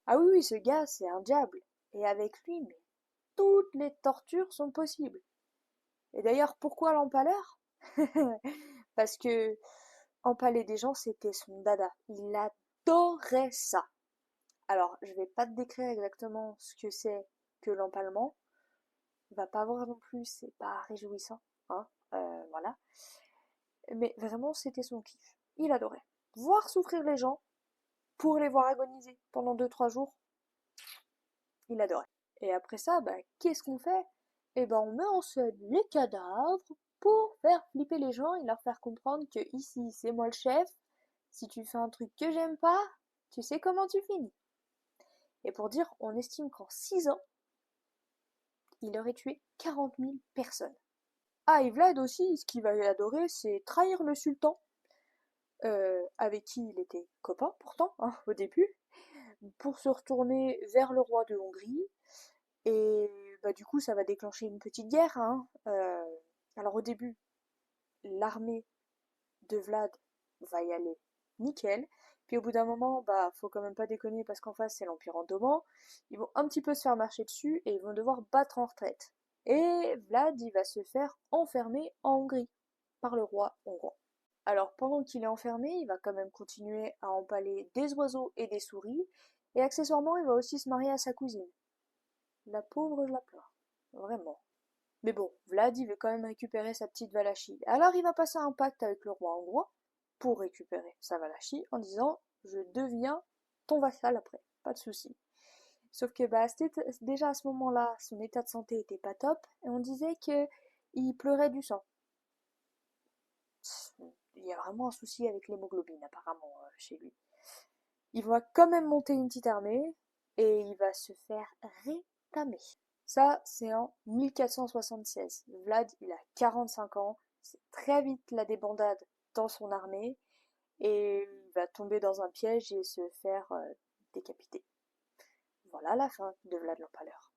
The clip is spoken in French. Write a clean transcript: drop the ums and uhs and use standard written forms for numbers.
Ah oui, oui, ce gars, c'est un diable. Et avec lui, mais toutes les tortures sont possibles. Et d'ailleurs, pourquoi l'empaleur? Parce que empaler des gens, c'était son dada. Il adorait ça. Alors, je vais pas te décrire exactement ce que c'est que l'empalement. Va pas voir non plus, c'est pas réjouissant, hein. Voilà. Mais vraiment, c'était son kiff. Il adorait. Voir souffrir les gens pour les voir agoniser pendant 2 3 jours, il adorait. Et après ça, bah, qu'est-ce qu'on fait? Eh ben, on met en scène les cadavres pour faire flipper les gens et leur faire comprendre que ici, c'est moi le chef. Si tu fais un truc que j'aime pas, tu sais comment tu finis. Et pour dire, on estime qu'en 6 ans, il aurait tué 40 000 personnes. Ah, et Vlad aussi, ce qu'il va adorer, c'est trahir le sultan, avec qui il était copain pourtant, hein, au début, pour se retourner vers le roi de Hongrie. Et bah, du coup, ça va déclencher une petite guerre, hein. Alors au début, l'armée de Vlad va y aller nickel. Puis au bout d'un moment, bah faut quand même pas déconner parce qu'en face c'est l'Empire ottoman. Ils vont un petit peu se faire marcher dessus et ils vont devoir battre en retraite. Et Vlad, il va se faire enfermer en Hongrie par le roi hongrois. Alors pendant qu'il est enfermé, il va quand même continuer à empaler des oiseaux et des souris. Et accessoirement, il va aussi se marier à sa cousine. La pauvre, je la pleure. Vraiment. Mais bon, Vlad, il veut quand même récupérer sa petite Valachie. Alors il va passer un pacte avec le roi hongrois pour récupérer sa Valachie en disant je deviens ton vassal après, pas de souci. Sauf que bah, déjà à ce moment-là, son état de santé était pas top et on disait que il pleurait du sang. Il y a vraiment un souci avec l'hémoglobine apparemment chez lui. Il va quand même monter une petite armée et il va se faire rétamer. Ça, c'est en 1476. Vlad, il a 45 ans. C'est très vite la débandade dans son armée et il va tomber dans un piège et se faire décapiter. Voilà la fin de Vlad l'Empaleur.